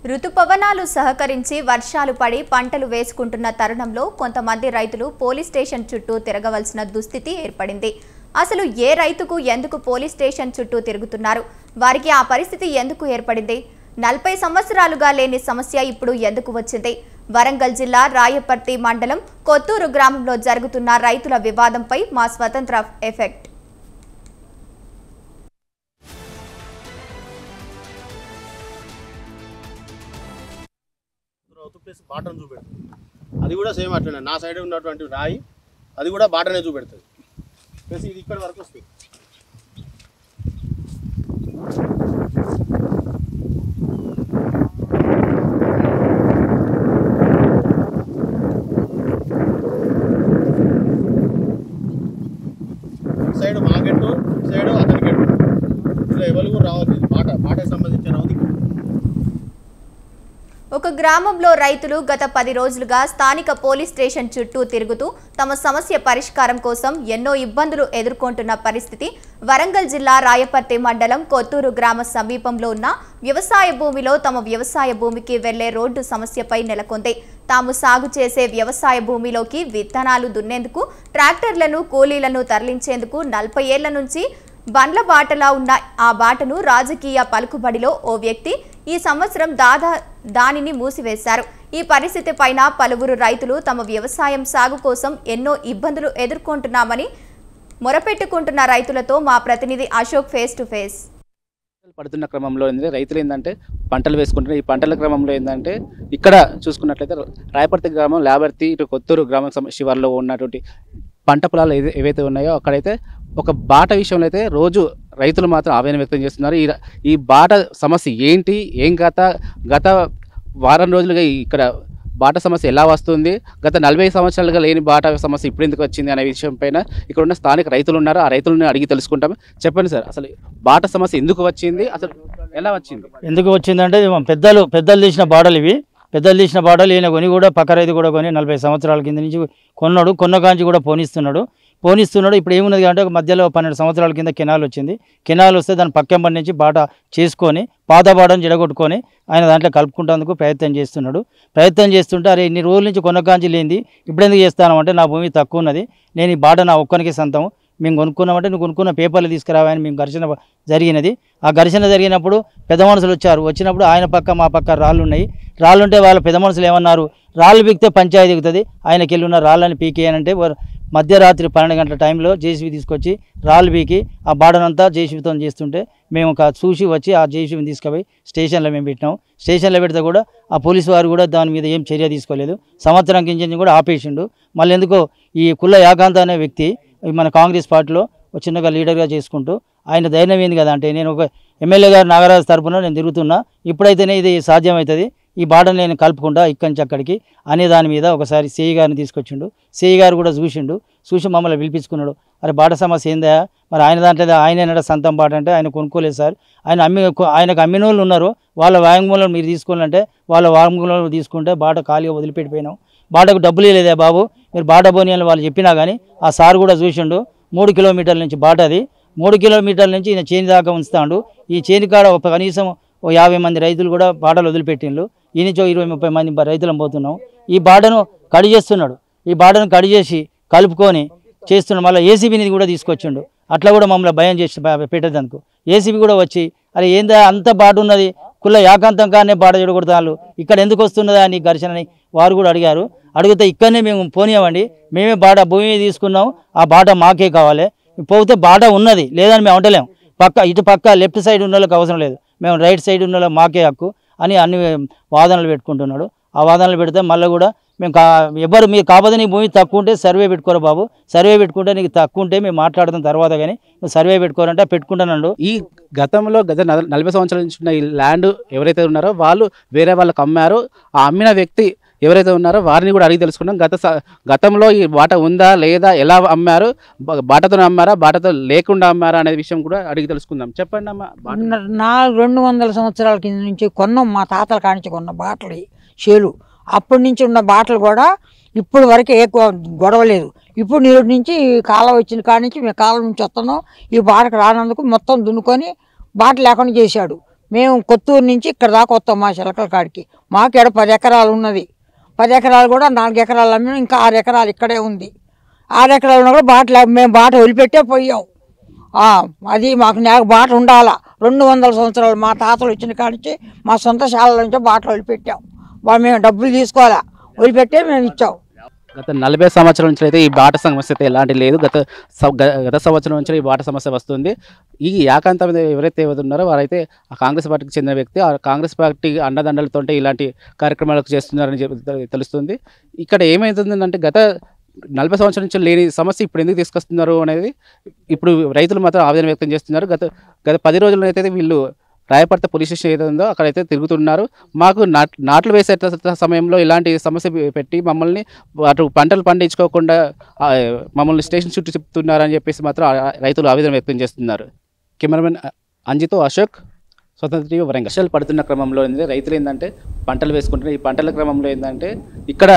ఋతుపవనాలు సహకరించి వర్షాలు పడి పంటలు వేసుకుంటున్న తరుణంలో కొంతమంది రైతులు పోలీస్ స్టేషన్ చుట్టూ తిరగవలసిన దుస్థితి ఏర్పడింది. అసలు ఏ రైతుకు ఎందుకు పోలీస్ స్టేషన్ చుట్టూ తిరుగుతున్నారు? వారికి ఆ పరిస్థితి ఎందుకు ఏర్పడింది? 40 సంవత్సరాలుగా లేని సమస్య ఇప్పుడు ఎందుకు వచ్చింది? వరంగల్ జిల్లా రాయపర్తి మండలం కొత్తూరు గ్రామంలో జరుగుతున్న రైతుల వివాదంపై మా స్వతంత్ర ఎఫెక్ట్. బాటను చూపెడుతుంది. అది కూడా సేమ్ అట్లనే నా సైడ్ ఉన్నటువంటి రాయి అది కూడా బాటనే చూపెడుతుంది. ప్లస్ ఇది ఇక్కడ వరకు వస్తుంది. సైడ్ మా గెట్టు సైడ్ అతని గెట్టు ఇట్లా ఎవరు కూడా రావద్దు. బాటకు సంబంధించిన రావద్దు. ఒక గ్రామంలో రైతులు గత 10 రోజులుగా స్థానిక పోలీస్ స్టేషన్ చుట్టూ తిరుగుతూ తమ సమస్య పరిష్కారం కోసం ఎన్నో ఇబ్బందులు ఎదుర్కొంటున్న పరిస్థితి వరంగల్ జిల్లా రాయపర్తి మండలం కొత్తూరు గ్రామ సమీపంలో ఉన్న వ్యవసాయ భూమిలో తమ వ్యవసాయ భూమికి వెళ్లే రోడ్డు సమస్యపై నెలకొంది. తాము సాగు చేసే వ్యవసాయ భూమిలోకి విత్తనాలు దున్నేందుకు ట్రాక్టర్లను కూలీలను తరలించేందుకు 40 ఏళ్ల నుంచి బండ్ల బాటలా ఉన్న ఆ బాటను రాజకీయ పలుకుబడిలో ఓ వ్యక్తి ఈ సంవత్సరం దానిని మూసివేశారు. ఈ పరిస్థితి పైన పలువురు రైతులు తమ వ్యవసాయం సాగు కోసం ఎన్నో ఇబ్బందులు ఎదుర్కొంటున్నామని మొరపెట్టుకుంటున్న రైతులతో మా ప్రతినిధి అశోక్ ఫేస్ టు ఫేస్. పడుతున్న క్రమంలో రైతులు ఏంటంటే పంటలు వేసుకుంటున్నారు. ఈ పంటల క్రమంలో ఏంటంటే ఇక్కడ చూసుకున్నట్లయితే రాయపర్తి గ్రామం లాబర్తి ఇటు కొత్తూరు గ్రామం శివార్లో ఉన్నటువంటి పంట పొలాలు ఏవైతే ఉన్నాయో అక్కడైతే ఒక బాట విషయంలో అయితే రోజు రైతులు మాత్రం ఆవేదన వ్యక్తం చేస్తున్నారు. ఈ బాట సమస్య ఏంటి, ఏం గత వారం రోజులుగా ఇక్కడ బాట సమస్య ఎలా వస్తుంది, గత 40 సంవత్సరాలుగా లేని బాట సమస్య ఇప్పుడు ఎందుకు వచ్చింది అనే విషయం పైన ఇక్కడ ఉన్న స్థానిక రైతులు ఉన్నారు. ఆ రైతులను అడిగి తెలుసుకుంటాం. చెప్పండి సార్, అసలు బాట సమస్య ఎందుకు వచ్చింది, అసలు ఎలా వచ్చింది? ఎందుకు వచ్చిందంటే పెద్దలు తీసిన బాటలు ఇవి. పెద్దలు తీసిన బాటలు ఈయన కొని కూడా పక్క రైతు కూడా కొని 40 సంవత్సరాల కింద నుంచి కొన్న కాంచి కూడా పోనిస్తున్నాడు. ఇప్పుడు ఏమున్నది అంటే మధ్యలో 12 సంవత్సరాల కింద కెనాల్ వచ్చింది. కెనాల్ వస్తే దాని పక్కెంబడి నుంచి బాట చేసుకొని పాత బాటను జడగొట్టుకొని ఆయన దాంట్లో కలుపుకుంటేందుకు ప్రయత్నం చేస్తుంటే అరే ఇన్ని రోజుల నుంచి కొన్నకాంచి లేనిది ఇప్పుడు ఎందుకు చేస్తానంటే నా భూమి తక్కువ ఉన్నది, నేను ఈ బాట నా ఒక్కరికి సొంతం, మేము కొనుక్కున్నామంటే నువ్వు కొనుక్కున్న పేపర్లు తీసుకురావని మేము ఘర్షణ జరిగినది. ఆ ఘర్షణ జరిగినప్పుడు పెద్ద మనుషులు వచ్చినప్పుడు ఆయన పక్క మా పక్క రాళ్ళు ఉంటే వాళ్ళ పెద్ద మనుషులు ఏమన్నారు, రాళ్ళు పీకితే పంచాయతీ దిగుతుంది, ఆయనకి వెళ్ళి ఉన్న రాళ్ళని పీకేయనంటే మధ్యరాత్రి 12 గంటల టైంలో జేసీబీ తీసుకొచ్చి రాళ్ళు పీకి ఆ బాడనంతా జేసీబీతో చేస్తుంటే మేము చూసి వచ్చి ఆ జేసీబీని తీసుకుపోయి స్టేషన్లో మేము పెట్టినాం. స్టేషన్లో పెడితే కూడా ఆ పోలీసు వారు కూడా దాని మీద ఏం చర్య తీసుకోలేదు. సంవత్సరం కించి కూడా ఆపేసిండు. మళ్ళీ ఎందుకో ఈ కుల్ల యాకాంత్ అనే వ్యక్తి మన కాంగ్రెస్ పార్టీలో చిన్నగా లీడర్గా చేసుకుంటూ ఆయన ధైర్యం ఏంది కదా అంటే నేను ఒక ఎమ్మెల్యే గారు నాగరాజు తరపున నేను తిరుగుతున్నా, ఇప్పుడైతేనే ఇది సాధ్యమవుతుంది, ఈ బాటను నేను కలుపుకుంటా ఇక్కడి నుంచి అక్కడికి అనే దాని మీద ఒకసారి సిఐ గారిని తీసుకొచ్చిండు. సిఐ గారు కూడా చూసి మమ్మల్ని పిలిపించుకున్నాడు. అరే బాట సమస్య ఏందా, మరి ఆయన దాంట్లో ఆయన సొంతం బాట అంటే ఆయన కొనుక్కోలేదు సార్, ఆయనకు అమ్మిన వాళ్ళు ఉన్నారు, వాళ్ళ వాంగ్మూలం మీరు తీసుకోవాలంటే వాళ్ళ వాంగ్మూలం తీసుకుంటే బాట ఖాళీగా వదిలిపెట్టిపోయినాం, బాటకు డబ్బులు లేదే బాబు మీరు బాట పోనీ అని వాళ్ళు చెప్పినా కానీ ఆ సార్ కూడా చూసిండు. 3 కిలోమీటర్ల నుంచి బాట అది, 3 కిలోమీటర్ల నుంచి ఈయన చేని దాకా ఉంచుతాడు. ఈ చేని కాడ కనీసం 50 మంది రైతులు కూడా బాటలు వదిలిపెట్టిండ్రు. ఈ నుంచి 20-30 మంది రైతులం పోతున్నాం. ఈ బాటను కడిగేస్తున్నాడు. ఈ బాటను కడిగేసి కలుపుకొని చేస్తున్నాడు. మళ్ళీ ఏసీబీని కూడా తీసుకొచ్చిండు. అట్లా కూడా మమ్మల్ని భయం చేసి పెట్టేందుకు ఏసీబీ కూడా వచ్చి అరే ఏందా అంత బాట ఉన్నది, కుల్ల యాకాంతం కానీ బాట చెడగొడతాను, ఇక్కడ ఎందుకు వస్తున్నదా అని ఘర్షణని వారు కూడా అడిగారు. అడిగితే ఇక్కడనే మేము పోనీయమండి, మేమే బాట భూమి తీసుకున్నాం, ఆ బాట మాకే కావాలి, పోతే బాట ఉన్నది లేదని మేము అంటలేము, ఇటు పక్క లెఫ్ట్ సైడ్ ఉన్న వాళ్ళకి అవసరం లేదు, మేము రైట్ సైడ్ ఉన్న వాళ్ళకి మాకే హక్కు అని అన్ని వాదనలు పెట్టుకుంటున్నాడు. ఆ వాదనలు పెడితే మళ్ళీ కూడా మేము ఎవరు మీరు కాకపోతే నీ భూమి తక్కువ ఉంటే సర్వే పెట్టుకోరు బాబు, సర్వే పెట్టుకుంటే నీకు తక్కువ ఉంటే మేము మాట్లాడతాం తర్వాత, కానీ నువ్వు సర్వే పెట్టుకోరంటే పెట్టుకుంటానండు. ఈ గతంలో 40 సంవత్సరాల నుంచి ఉన్న ఈ ల్యాండ్ ఎవరైతే ఉన్నారో వాళ్ళు వేరే వాళ్ళకి అమ్మారు. ఆ అమ్మిన వ్యక్తి ఎవరైతే ఉన్నారో వారిని కూడా అడిగి తెలుసుకున్నాం. గతంలో ఈ బాట ఉందా లేదా, ఎలా అమ్మారు, బాటతో అమ్మారా బాటతో లేకుండా అమ్మారా అనే విషయం కూడా అడిగి తెలుసుకుందాం. చెప్పండి అమ్మా. 200 సంవత్సరాల కింద నుంచి కొన్నాం, మా తాతల కానించి కొన్న బాటలు చేలు, అప్పటి నుంచి ఉన్న బాటలు కూడా ఇప్పుడు వరకు ఏ గొడవ లేదు. ఇప్పుడు నీరు నుంచి కాలం వచ్చిన కాడి నుంచి మేము కాలం నుంచి వస్తున్నాం. ఈ బాటకు రానందుకు మొత్తం దున్నుకొని బాట లేకుండా చేశాడు. మేము కొత్తూరు నుంచి ఇక్కడ దాకా వస్తాం మా చిలకల కాడికి. మాకు ఇక్కడ 10 ఎకరాలు ఉన్నది. 10 ఎకరాలు కూడా 4 ఎకరాలు అమ్మినాం, ఇంకా 6 ఎకరాలు ఇక్కడే ఉంది. 6 ఎకరాలు ఉన్నా కూడా బాట మేము బాట వదిలిపెట్టే పోయాం. అది నాకు బాట ఉండాలా. 200 సంవత్సరాలు మా తాతలు వచ్చిన కాడికి మా సొంత శాలల నుంచే బాట వదిలిపెట్టాం. మేము డబ్బులు తీసుకోవాలా, వదిలిపెట్టే మేము ఇచ్చాం. గత 40 సంవత్సరాల నుంచి అయితే ఈ బాట సమస్య అయితే ఎలాంటి లేదు. గత సంవత్సరం నుంచి ఈ బాట సమస్య వస్తుంది. ఈ యాకాంత మీద ఎవరైతే ఉన్నారో వారైతే ఆ కాంగ్రెస్ పార్టీకి చెందిన వ్యక్తి. ఆ కాంగ్రెస్ పార్టీ అండదండలతో ఇలాంటి కార్యక్రమాలకు చేస్తున్నారని తెలుస్తుంది. ఇక్కడ ఏమవుతుందంటే గత 40 సంవత్సరాల నుంచి లేని సమస్య ఇప్పుడు ఎందుకు తీసుకొస్తున్నారు అనేది ఇప్పుడు రైతులు మాత్రం ఆవేదన వ్యక్తం చేస్తున్నారు. గత 10 రోజులైతే వీళ్ళు రాయపర్తి పోలీస్ స్టేషన్ ఏదో ఉందో అక్కడైతే తిరుగుతున్నారు. మాకు నాట్లు వేసే సమయంలో ఇలాంటి సమస్య పెట్టి మమ్మల్ని అటు పంటలు పండించుకోకుండా మమ్మల్ని స్టేషన్ చుట్టూ చెప్తున్నారని చెప్పేసి మాత్రం రైతులు ఆవేదన వ్యక్తం చేస్తున్నారు. కెమెరామెన్ అంజితో అశోక్, స్వతంత్ర టీవీ, వరంగల్. వర్షాలు పడుతున్న క్రమంలో రైతులు ఏంటంటే పంటలు వేసుకుంటున్నారు. ఈ పంటల క్రమంలో ఏంటంటే ఇక్కడ